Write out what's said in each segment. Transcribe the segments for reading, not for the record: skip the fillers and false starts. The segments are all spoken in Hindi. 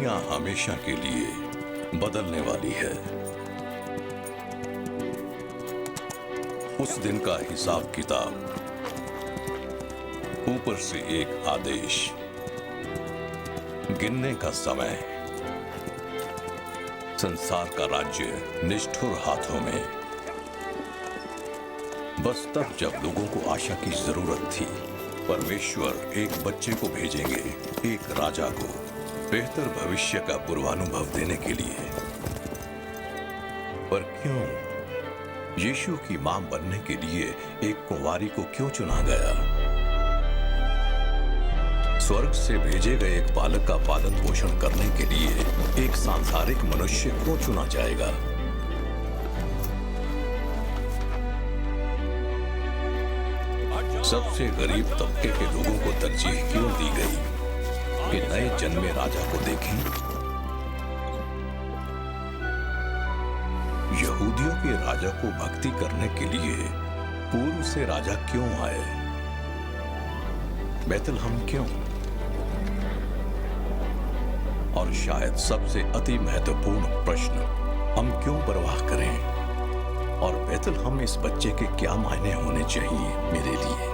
दुनिया हमेशा के लिए बदलने वाली है। उस दिन का हिसाब किताब, ऊपर से एक आदेश, गिनने का समय, संसार का राज्य निष्ठुर हाथों में। बस तब जब लोगों को आशा की जरूरत थी, परमेश्वर एक बच्चे को भेजेंगे, एक राजा को, बेहतर भविष्य का पूर्वानुभव देने के लिए। पर क्यों यीशु की मां बनने के लिए एक कुंवारी को क्यों चुना गया? स्वर्ग से भेजे गए एक बालक का पालन पोषण करने के लिए एक सांसारिक मनुष्य क्यों चुना जाएगा? सबसे गरीब तबके के लोगों को तरजीह क्यों दी गई कि नए जन्मे राजा को देखें? यहूदियों के राजा को भक्ति करने के लिए पूर्व से राजा क्यों आए? बैतलहम क्यों? और शायद सबसे अति महत्वपूर्ण प्रश्न, हम क्यों परवाह करें? और बैतलहम इस बच्चे के क्या मायने होने चाहिए मेरे लिए?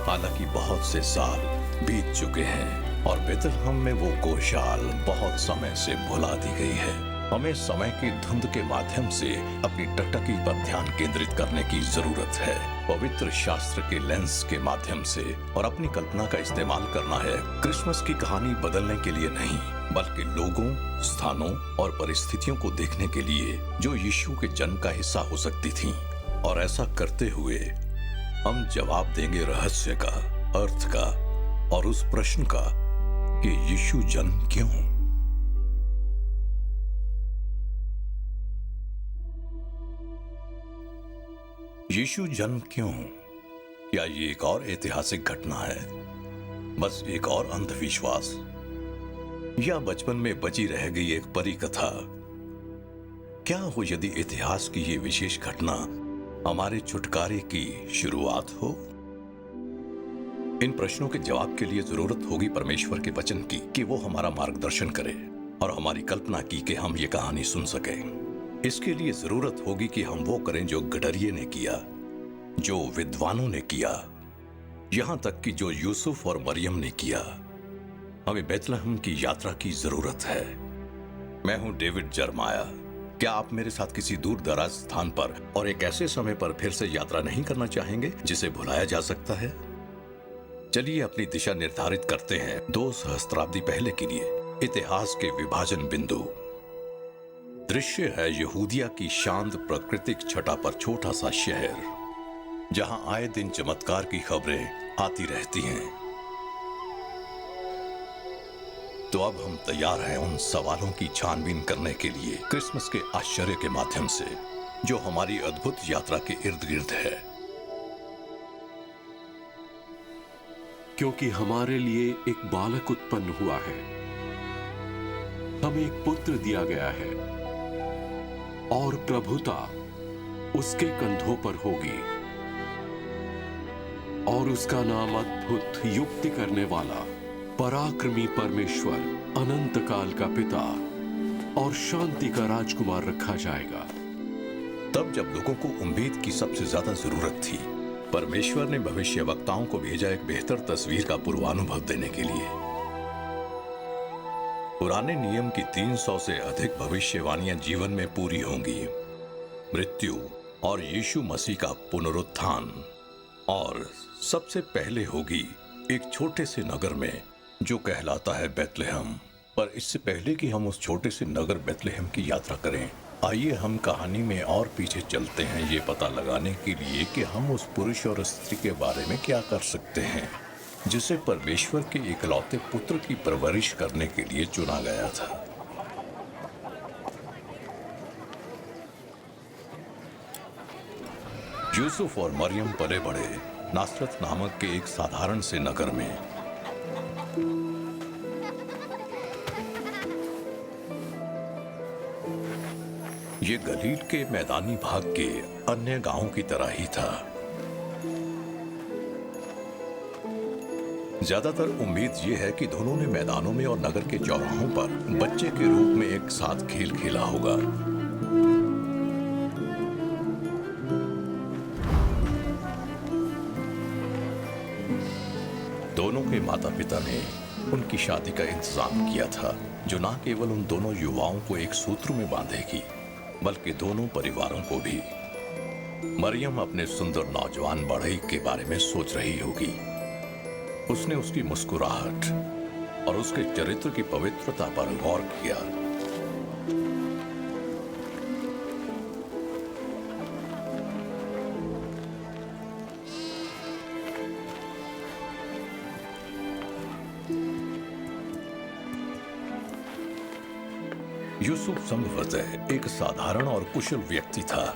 हालांकि बहुत से साल बीत चुके हैं और बैतलहम में वो गोशाल बहुत समय से भुला दी गई है। हमें समय की धुंध के माध्यम से अपनी टकटकी पर ध्यान केंद्रित करने की जरूरत है, पवित्र शास्त्र के लेंस के माध्यम से, और अपनी कल्पना का इस्तेमाल करना है क्रिसमस की कहानी बदलने के लिए नहीं, बल्कि लोगों, स्थानों और परिस्थितियों को देखने के लिए जो यीशु के जन्म का हिस्सा हो सकती थीं। और ऐसा करते हुए हम जवाब देंगे रहस्य का, अर्थ का और उस प्रश्न का कि यीशु जन्म क्यों? यीशु जन्म क्यों? क्या ये एक और ऐतिहासिक घटना है? बस एक और अंधविश्वास? या बचपन में बची रह गई एक परी कथा? क्या हो यदि इतिहास की ये विशेष घटना हमारे छुटकारे की शुरुआत हो? इन प्रश्नों के जवाब के लिए जरूरत होगी परमेश्वर के वचन की कि वो हमारा मार्गदर्शन करे, और हमारी कल्पना की कि हम ये कहानी सुन सकें। इसके लिए जरूरत होगी कि हम वो करें जो गडरिये ने किया, जो विद्वानों ने किया, यहां तक कि जो यूसुफ और मरियम ने किया। हमें बैतलहम की यात्रा की जरूरत है। मैं हूं डेविड जरमाया। क्या आप मेरे साथ किसी दूर दराज स्थान पर और एक ऐसे समय पर फिर से यात्रा नहीं करना चाहेंगे जिसे भुलाया जा सकता है? चलिए अपनी दिशा निर्धारित करते हैं 2 सहस्त्राब्दी पहले के लिए, इतिहास के विभाजन बिंदु। दृश्य है यहूदिया की शांत प्राकृतिक छटा पर छोटा सा शहर, जहां आए दिन चमत्कार की खबरें आती रहती हैं। तो अब हम तैयार हैं उन सवालों की छानबीन करने के लिए क्रिसमस के आश्चर्य के माध्यम से, जो हमारी अद्भुत यात्रा के इर्द गिर्द है। क्योंकि हमारे लिए एक बालक उत्पन्न हुआ है, हमें एक पुत्र दिया गया है, और प्रभुता उसके कंधों पर होगी, और उसका नाम अद्भुत, युक्ति करने वाला, पराक्रमी परमेश्वर, अनंत काल का पिता और शांति का राजकुमार रखा जाएगा। तब जब लोगों को उम्मीद की सबसे ज्यादा जरूरत थी, परमेश्वर ने भविष्यवक्ताओं को भेजा एक बेहतर तस्वीर का पूर्वानुभव देने के लिए। पुराने नियम की 300 से अधिक भविष्यवाणियां जीवन में पूरी होंगी। मृत्यु और यीशु मसीह का पुनरुत्थान, और सबसे पहले होगी एक छोटे से नगर में जो कहलाता है बैतलहम। पर इससे पहले कि हम उस छोटे से नगर बैतलहम की यात्रा करें, आइए हम कहानी में और पीछे चलते हैं, ये पता लगाने के लिए कि हम उस पुरुष और स्त्री के बारे में क्या कर सकते हैं जिसे परमेश्वर के इकलौते पुत्र की परवरिश करने के लिए चुना गया था। यूसुफ और मरियम पले बड़े नासरत नामक के एक साधारण से नगर में। ये गलील के मैदानी भाग के अन्य गांवों की तरह ही था। ज्यादातर उम्मीद ये है कि दोनों ने मैदानों में और नगर के चौराहों पर बच्चे के रूप में एक साथ खेल खेला होगा। दोनों के माता पिता ने उनकी शादी का इंतजाम किया था, जो न केवल उन दोनों युवाओं को एक सूत्र में बांधेगी, बल्कि दोनों परिवारों को भी। मरियम अपने सुंदर नौजवान बढ़ई के बारे में सोच रही होगी। उसने उसकी मुस्कुराहट और उसके चरित्र की पवित्रता पर गौर किया। यूसुफ संभवतः एक साधारण और कुशल व्यक्ति था।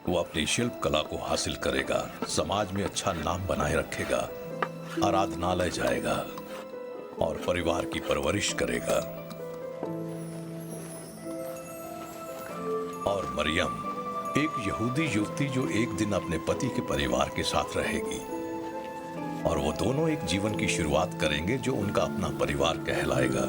वो अपनी शिल्प कला को हासिल करेगा, समाज में अच्छा नाम बनाए रखेगा, आराधनालय जाएगा और परिवार की परवरिश करेगा। और मरियम एक यहूदी युवती जो एक दिन अपने पति के परिवार के साथ रहेगी, और वो दोनों एक जीवन की शुरुआत करेंगे जो उनका अपना परिवार कहलाएगा।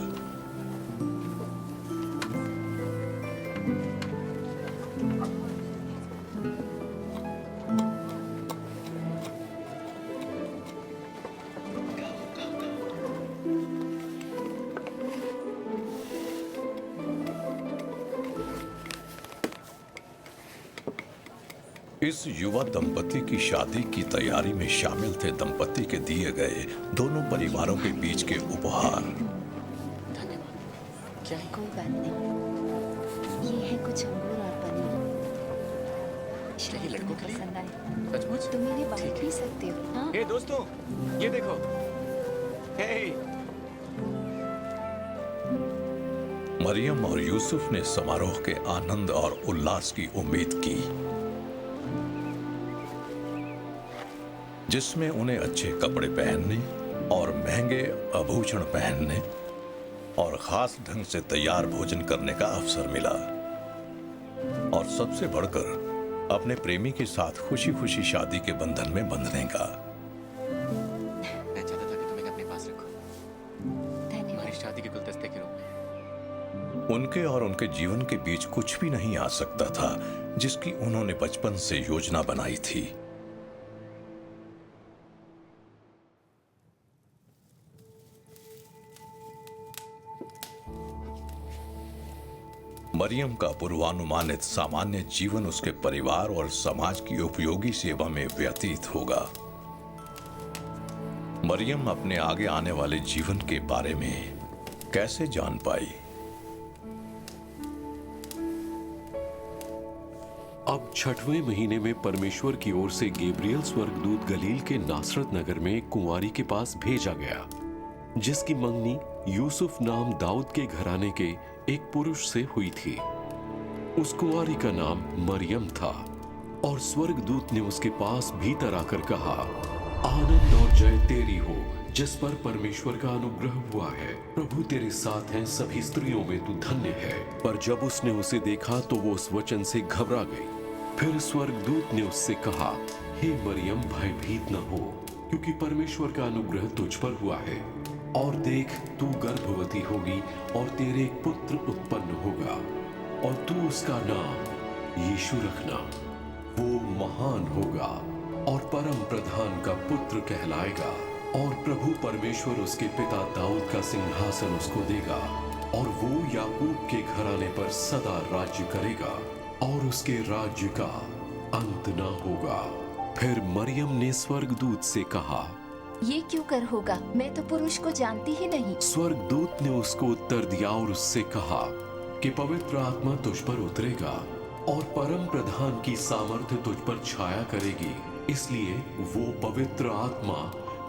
इस युवा दंपति की शादी की तैयारी में शामिल थे दंपति के दिए गए दोनों परिवारों के बीच के उपहार। धन्यवाद। क्या है? कोई बात नहीं, ये है कुछ अंगूर और पनीर। यही लड़कों के लिए? पसंद आए सचमुच? तुम इन्हें बांट ठीक है। भी सकते हो। हाँ, हे दोस्तों, ये देखो। हे, मरियम और यूसुफ ने समारोह के आनंद और उल्लास की उम्मीद की, जिसमें उन्हें अच्छे कपड़े पहनने और महंगे आभूषण पहनने और खास ढंग से तैयार भोजन करने का अवसर मिला, और सबसे बढ़कर अपने प्रेमी के साथ खुशी खुशी शादी के बंधन में बंधने का। मैं चाहता था कि तुम इन्हें अपने पास रखो, धन्यवाद। हमारी शादी के गुलदस्ते के रूप में। उनके और उनके जीवन के बीच कुछ भी नहीं आ सकता था जिसकी उन्होंने बचपन से योजना बनाई थी। मरियम का पूर्वानुमानित सामान्य जीवन उसके परिवार और समाज की उपयोगी सेवा में व्यतीत होगा। मरियम अपने आगे आने वाले जीवन के बारे में कैसे जान पाई? अब 6वें महीने में परमेश्वर की ओर से गैब्रियल स्वर्गदूत गलील के नासरत नगर में एक कुंवारी के पास भेजा गया, जिसकी मंगनी यूसुफ नाम दाऊद के घराने के एक पुरुष से हुई थी। उस कुंवारी का नाम मरियम था, और स्वर्गदूत ने उसके पास भीतर आकर कहा, आनंद और जय तेरी हो, जिस पर परमेश्वर का अनुग्रह हुआ है। प्रभु तेरे साथ हैं, सभी स्त्रियों में तू धन्य है। पर जब उसने उसे देखा तो वो उस वचन से घबरा गई। फिर स्वर्गदूत ने उससे कहा, हे मरियम, भयभीत न हो, क्योंकि परमेश्वर का अनुग्रह तुझ पर हुआ है। और देख, तू गर्भवती होगी और तेरे एक पुत्र उत्पन्न होगा, और तू उसका नाम यीशु रखना। वो महान होगा और परम प्रधान का पुत्र कहलाएगा, और प्रभु परमेश्वर उसके पिता दाऊद का सिंहासन उसको देगा, और वो याकूब के घराने पर सदा राज्य करेगा, और उसके राज्य का अंत न होगा। फिर मरियम ने स्वर्गदूत से कहा, ये क्यों कर होगा? मैं तो पुरुष को जानती ही नहीं। स्वर्गदूत ने उसको उत्तर दिया और उससे कहा कि पवित्र आत्मा तुझ पर उतरेगा, और परम प्रधान की सामर्थ्य तुझ पर छाया करेगी, इसलिए वो पवित्र आत्मा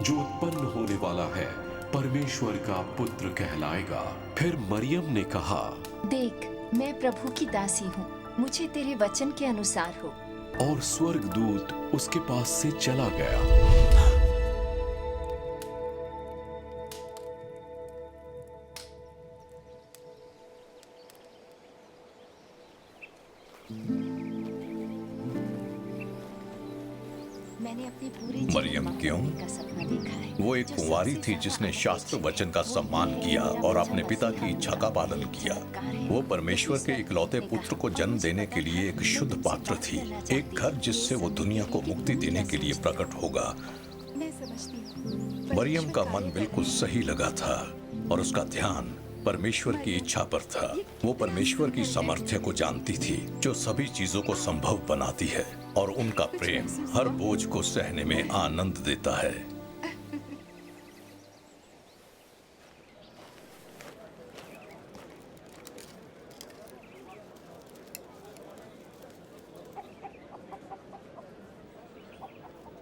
जो उत्पन्न होने वाला है परमेश्वर का पुत्र कहलाएगा। फिर मरियम ने कहा, देख, मैं प्रभु की दासी हूँ, मुझे तेरे वचन के अनुसार हो। और स्वर्गदूत उसके पास से चला गया। मैं मैंने अपने पूरे मरियम जीवन में क्यों? पति का सपना देखा है। वो एक जो कुंवारी सबसे थी ज्यादा जिसने शास्त्र अपेक्षित वचन का है। सम्मान वो किया मेरा और वचन अपने का पिता की सम्मान इच्छा का पालन करना किया। सरकार है। वो परमेश्वर के उसी इकलौते ने पुत्र कहा, को और जन्म मुझे देने पता के था, लिए एक मैं शुद्ध तुमसे पात्र बात थी, करना एक चाहती घर हूँ। जिससे ये वो सब दुनिया को देखकर मुक्ति तुम देने क्या के लिए समझती प्रकट होगा। मैं समझती हूँ। मरियम का परमेश्वर मन कार्य बिल्कुल कर रहे सही लगा था और उसका ध्यान परमेश्वर की इच्छा पर था। वो परमेश्वर की सामर्थ्य को जानती थी जो सभी चीजों को संभव बनाती है, और उनका प्रेम हर बोझ को सहने में आनंद देता है।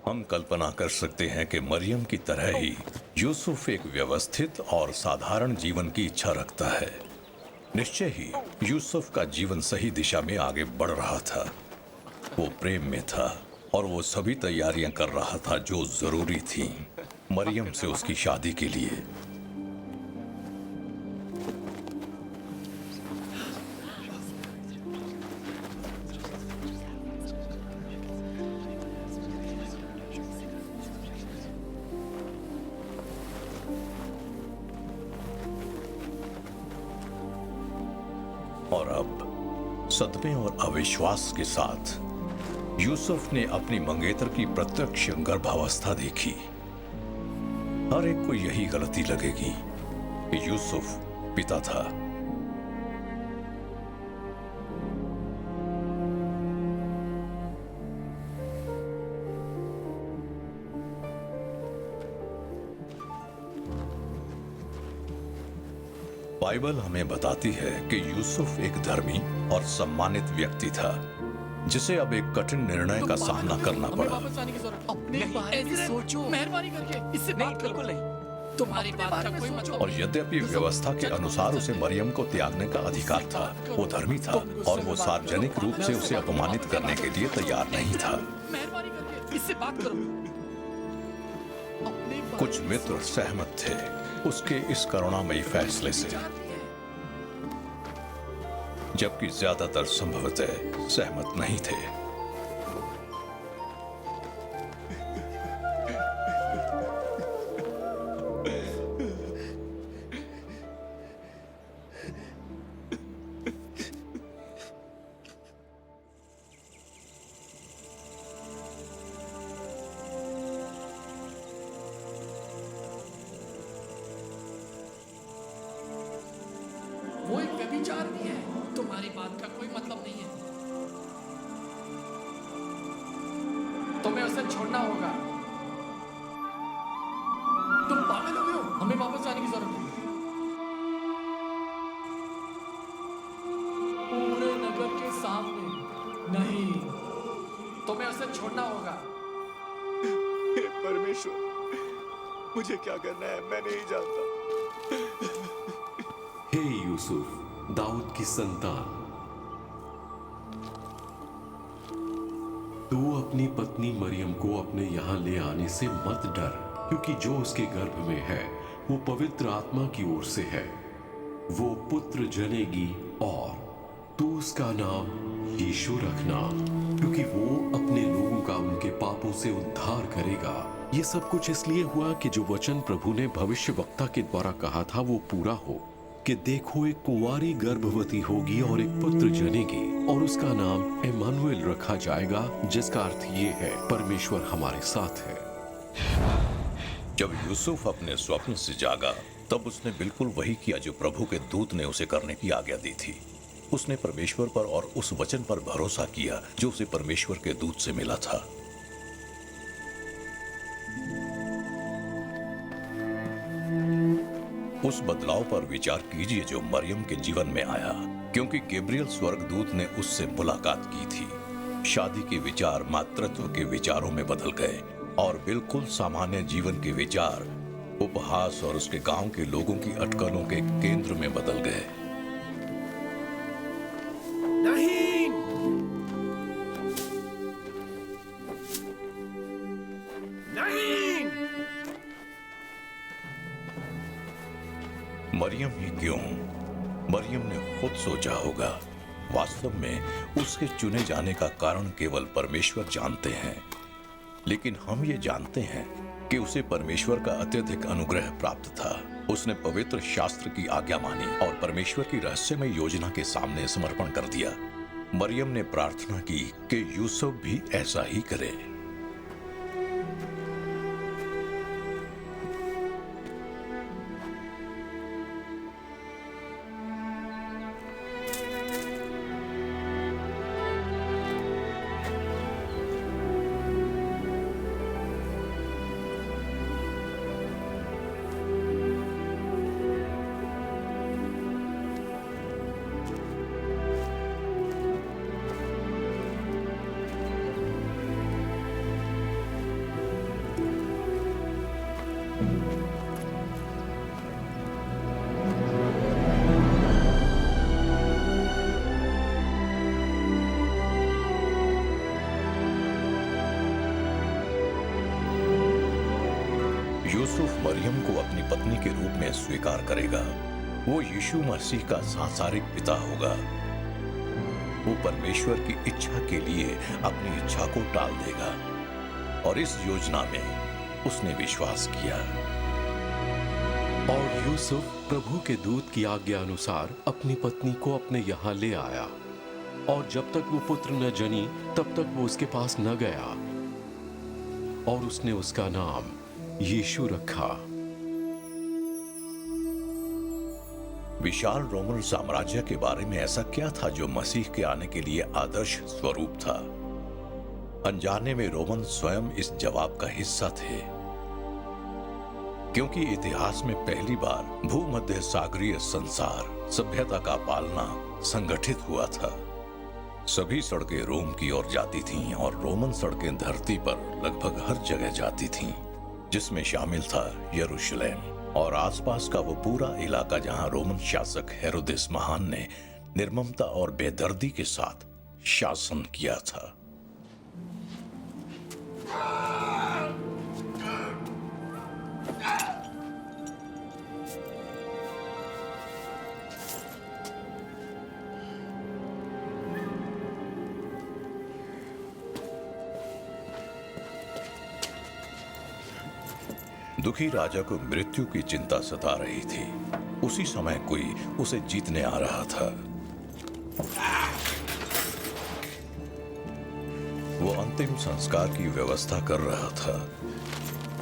हम कल्पना कर सकते हैं कि मरियम की तरह ही यूसुफ एक व्यवस्थित और साधारण जीवन की इच्छा रखता है। निश्चय ही यूसुफ का जीवन सही दिशा में आगे बढ़ रहा था। वो प्रेम में था और वो सभी तैयारियां कर रहा था जो जरूरी थीं मरियम से उसकी शादी के लिए। और अब सदमे और अविश्वास के साथ यूसुफ ने अपनी मंगेतर की प्रत्यक्ष गर्भावस्था देखी। हर एक को यही गलती लगेगी कि यूसुफ पिता था। बाइबल हमें बताती है कि यूसुफ एक धर्मी और सम्मानित व्यक्ति था जिसे अब एक कठिन निर्णय का सामना करना हमें पड़ा। वापस आने की जरूरत अपने बारे में सोचो। मेहरबानी करके इससे नहीं, बात करो। बिल्कुल नहीं। तुम्हारी अपने बात बारे का में कोई सोचो। मतलब और यद्यपि व्यवस्था के अनुसार उसे मरियम को त्यागने का अधिकार था, वो धर्मी था और वो सार्वजनिक रूप से उसे अपमानित करने के लिए तैयार नहीं था। मेहरबानी करके इससे बात करो। अपने बारे कुछ में मित्र सहमत थे उसके इस करुणामयी फैसले से, जानती है। जबकि ज्यादातर संभवतः सहमत नहीं थे। वो एक व्यभिचारिणी है। तुम्हारी बात का कोई मतलब नहीं है। तुम्हें उसे छोड़ना होगा। तुम पागल हो गए हो। हमें वापस जाने की जरूरत है। पूरे नगर के सामने नहीं। तुम्हें उसे छोड़ना होगा। हे परमेश्वर, मुझे क्या करना है मैं नहीं जानता। हे यूसुफ, दाऊद की संतान, तू अपनी पत्नी मरियम को अपने यहां ले आने से मत डर, क्योंकि जो उसके गर्भ में है वो पवित्र आत्मा की ओर से है। वो पुत्र जनेगी और तू उसका नाम यीशु रखना, क्योंकि वो अपने लोगों का उनके पापों से उद्धार करेगा। ये सब कुछ इसलिए हुआ कि जो वचन प्रभु ने भविष्यवक्ता के द्वारा कहा था वो पूरा हो, कि देखो एक कुंवारी गर्भवती होगी और एक पुत्र जनेगी और उसका नाम इम्मानुएल रखा जाएगा, जिसका अर्थ ये है परमेश्वर हमारे साथ है। जब यूसुफ अपने स्वप्न से जागा तब उसने बिल्कुल वही किया जो प्रभु के दूत ने उसे करने की आज्ञा दी थी। उसने परमेश्वर पर और उस वचन पर भरोसा किया जो उसे परमेश्वर के दूत से मिला था। उस बदलाव पर विचार कीजिए जो मरियम के जीवन में आया, क्योंकि गैब्रियल स्वर्गदूत ने उससे मुलाकात की थी। शादी के विचार मातृत्व के विचारों में बदल गए और बिल्कुल सामान्य जीवन के विचार उपहास और उसके गांव के लोगों की अटकलों के केंद्र में बदल गए। नहीं, नहीं। मरियम ही क्यों? मरियम ने खुद सोचा होगा। वास्तव में उसके चुने जाने का कारण केवल परमेश्वर जानते हैं। लेकिन हम ये जानते हैं कि उसे परमेश्वर का अत्यधिक अनुग्रह प्राप्त था। उसने पवित्र शास्त्र की आज्ञा मानी और परमेश्वर की रहस्यमय योजना के सामने समर्पण कर दिया। मरियम ने प्रार्थना की कि यूसुफ भी ऐसा ही करे। यूसुफ मरियम को अपनी पत्नी के रूप में स्वीकार करेगा। वो यीशु मसीह का सांसारिक पिता होगा। वो परमेश्वर की इच्छा के लिए अपनी इच्छा को टाल देगा और इस योजना में उसने विश्वास किया। और यूसुफ प्रभु के दूत की आज्ञा अनुसार अपनी पत्नी को अपने यहाँ ले आया और जब तक वो पुत्र न जनी तब तक वो उसके पास न गया और उसने उसका नाम यीशु रखा। विशाल रोमन साम्राज्य के बारे में ऐसा क्या था जो मसीह के आने के लिए आदर्श स्वरूप था? अनजाने में रोमन स्वयं इस जवाब का हिस्सा थे, क्योंकि इतिहास में पहली बार भूमध्य सागरीय संसार सभ्यता का पालना संगठित हुआ था। सभी सड़कें रोम की ओर जाती थीं और रोमन सड़कें धरती पर लगभग हर जगह जाती थीं, जिसमें शामिल था यरूशलेम और आसपास का वो पूरा इलाका जहां रोमन शासक हेरोदेस महान ने निर्ममता और बेदर्दी के साथ शासन किया था। दुखी राजा को मृत्यु की चिंता सता रही थी। उसी समय कोई उसे जीतने आ रहा था। वो अंतिम संस्कार की व्यवस्था कर रहा था,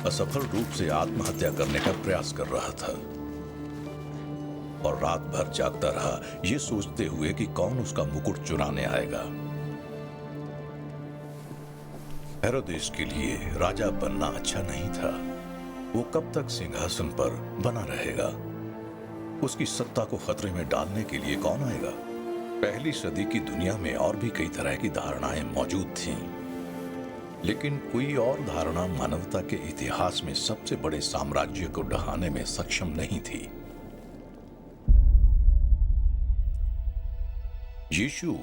असफल रूप से आत्महत्या करने का प्रयास कर रहा था और रात भर जागता रहा, ये सोचते हुए कि कौन उसका मुकुट चुराने आएगा। हेरोदेस के लिए राजा बनना अच्छा नहीं था। वो कब तक सिंहासन पर बना रहेगा? उसकी सत्ता को खतरे में डालने के लिए कौन आएगा? पहली सदी की दुनिया में और भी कई तरह की धारणाएं मौजूद थीं, लेकिन कोई और धारणा मानवता के इतिहास में सबसे बड़े साम्राज्य को ढहाने में सक्षम नहीं थी। यीशु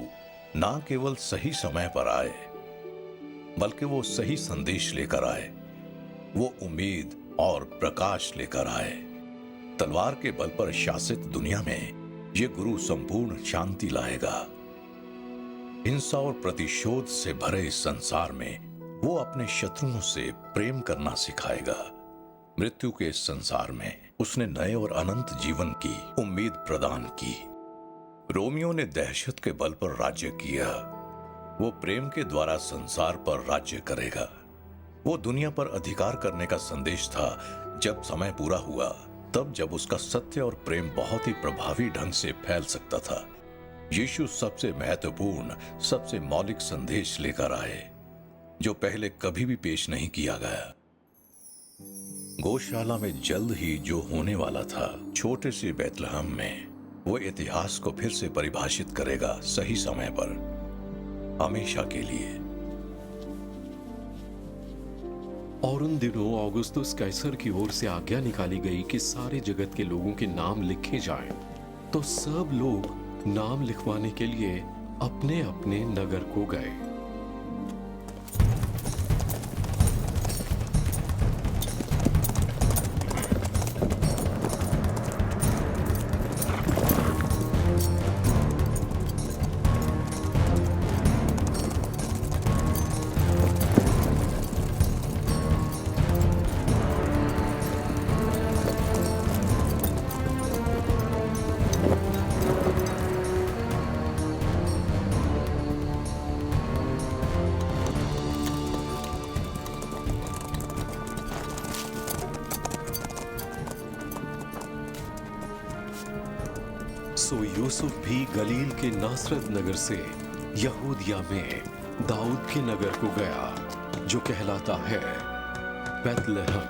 ना केवल सही समय पर आए, बल्कि वो सही संदेश लेकर आए। वो उम्मीद और प्रकाश लेकर आए। तलवार के बल पर शासित दुनिया में ये गुरु संपूर्ण शांति लाएगा। हिंसा और प्रतिशोध से भरे इस संसार में वो अपने शत्रुओं से प्रेम करना सिखाएगा। मृत्यु के इस संसार में उसने नए और अनंत जीवन की उम्मीद प्रदान की। रोमियो ने दहशत के बल पर राज्य किया। वो प्रेम के द्वारा संसार पर राज्य करेगा। वो दुनिया पर अधिकार करने का संदेश था। जब समय पूरा हुआ, तब जब उसका सत्य और प्रेम बहुत ही प्रभावी ढंग से फैल सकता था, यीशु सबसे महत्वपूर्ण, सबसे मौलिक संदेश लेकर आए, जो पहले कभी भी पेश नहीं किया गया। गौशाला में जल्द ही जो होने वाला था, छोटे से बैतलहम में, वो इतिहास को फिर से परिभाषित करेगा, सही समय पर, हमेशा के लिए। और उन दिनों ऑगुस्तुस कैसर की ओर से आज्ञा निकाली गई कि सारे जगत के लोगों के नाम लिखे जाएं। तो सब लोग नाम लिखवाने के लिए अपने अपने नगर को गए। सो यूसुफ भी गलील के नासरत नगर से यहूदिया में दाऊद के नगर को गया जो कहलाता है बैतलहम,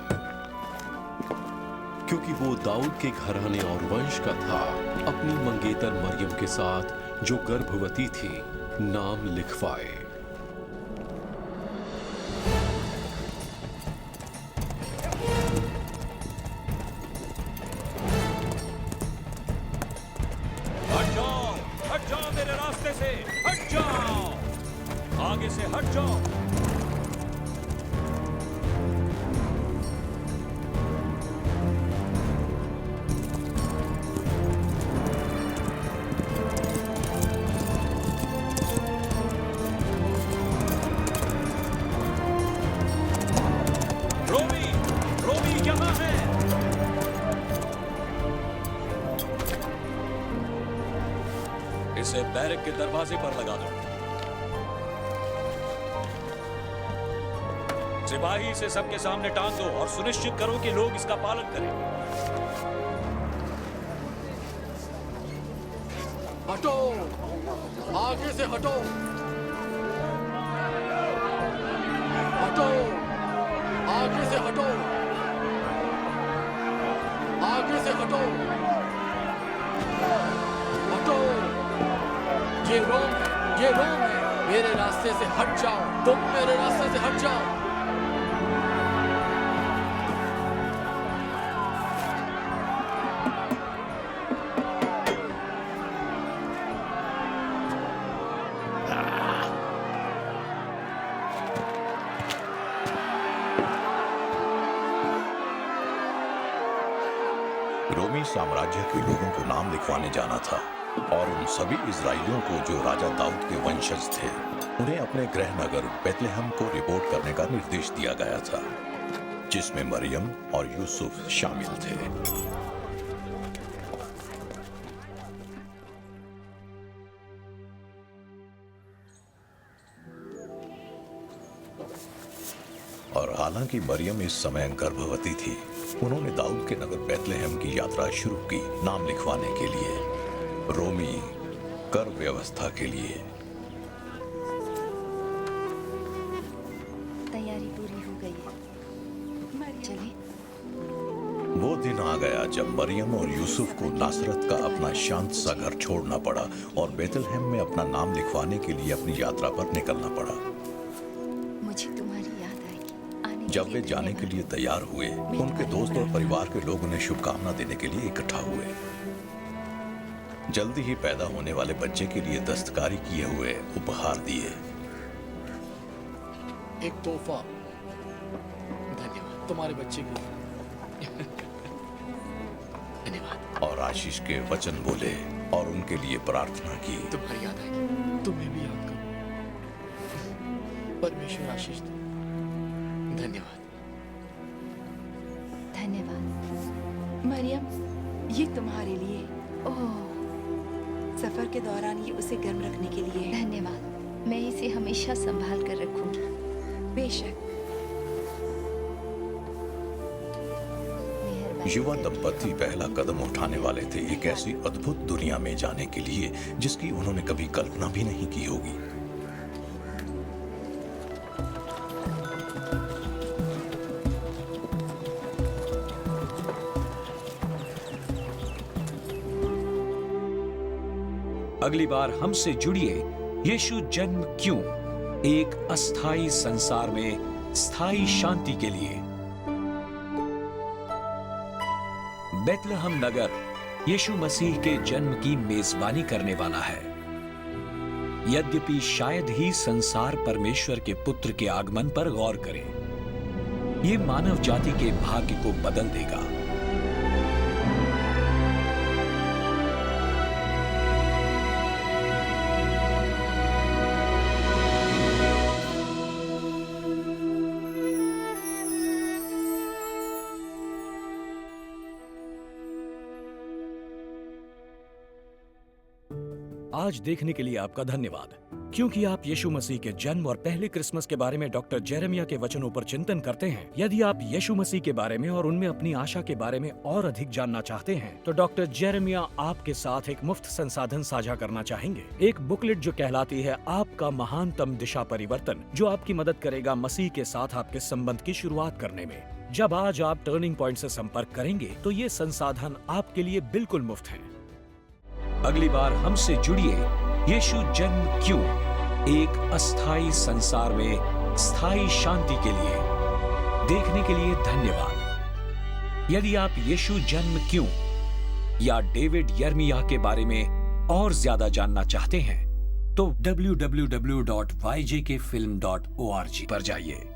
क्योंकि वो दाऊद के घराने और वंश का था, अपनी मंगेतर मरियम के साथ जो गर्भवती थी नाम लिखवाए। हट जाओ मेरे रास्ते से, हट जाओ, आगे से हट जाओ। रोमी, रोमी यहाँ है। इसे बैरक के दरवाजे पर लगा दो। सिपाही इसे सबके सामने टांग दो और सुनिश्चित करो कि लोग इसका पालन करें। हटो, आगे से हटो, हटो, आगे से हटो, आगे से हटो, हटो। ये रोम है, मेरे रास्ते से हट जाओ, तुम मेरे रास्ते से हट जाओ। रोमी साम्राज्य के लोगों को नाम लिखवाने जाना था और उन सभी इजरायलियों को जो राजा दाऊद के वंशज थे उन्हें अपने गृह नगर बेतलेहम को रिपोर्ट करने का निर्देश दिया गया था, जिसमें मरियम और यूसुफ शामिल थे। और हालांकि मरियम इस समय गर्भवती थी, उन्होंने दाऊद के नगर बेतलेहम की यात्रा शुरू की नाम लिखवाने के लिए, रोमी कर व्यवस्था के लिए। तैयारी पूरी हो गई है, चले। वो दिन आ गया जब मरियम और यूसुफ को नासरत का अपना शांत सा घर छोड़ना पड़ा और बेतलहम में अपना नाम लिखवाने के लिए अपनी यात्रा पर निकलना पड़ा। मुझे तुम्हारी याद आएगी। आने के जब लिए वे जाने के धन्यवाद। लिए तैयार हुए, उनके दोस्त और परिवार के लोग उन्हें शुभकामना देने के लिए इकट्ठा हुए। जल्दी ही पैदा होने वाले बच्चे के लिए दस्तकारी किए हुए उपहार दिए। एक तोहफा, धन्यवाद तुम्हारे बच्चे के लिए। धन्यवाद। और आशीष के वचन बोले और उनके लिए प्रार्थना की। तुम्हारी याद आएगी, तुम्हें भी याद करो। परमेश्वर आशीष दे। धन्यवाद। धन्यवाद। मरियम, ये तुम्हारे लिए। ओह, सफर के दौरान ये उसे गर्म रखने के लिए है। धन्यवाद। मैं इसे हमेशा संभाल कर रखूंगी। बेशक। मेहरबानी युवा करके दंपति पहला कदम उठाने वाले थे एक ऐसी अद्भुत दुनिया में जाने के लिए जिसकी उन्होंने कभी कल्पना भी नहीं की होगी। अगली बार हमसे जुड़िए यीशु जन्म क्यों, एक अस्थाई संसार में स्थायी शांति के लिए। बेतलहम नगर यीशु मसीह के जन्म की मेजबानी करने वाला है। यद्यपि शायद ही संसार परमेश्वर के पुत्र के आगमन पर गौर करे, ये मानव जाति के भाग्य को बदल देगा। आज देखने के लिए आपका धन्यवाद। क्योंकि आप यीशु मसीह के जन्म और पहले क्रिसमस के बारे में डॉक्टर जेरेमिया के वचनों पर चिंतन करते हैं। यदि आप यीशु मसीह के बारे में और उनमें अपनी आशा के बारे में और अधिक जानना चाहते हैं तो डॉक्टर जेरेमिया आपके साथ एक मुफ्त संसाधन साझा करना चाहेंगे। एक बुकलेट जो कहलाती है आपका महानतम दिशा परिवर्तन, जो आपकी मदद करेगा मसीह के साथ आपके संबंध की शुरुआत करने में। जब आज आप टर्निंग पॉइंट से संपर्क करेंगे तो ये संसाधन आपके लिए बिल्कुल मुफ्त है। अगली बार हमसे जुड़िए यीशु जन्म क्यों, एक अस्थाई संसार में स्थायी शांति के लिए। देखने के लिए धन्यवाद। यदि आप यीशु जन्म क्यों या डेविड यर्मियाह के बारे में और ज्यादा जानना चाहते हैं तो www.yjkfilm.org पर जाइए।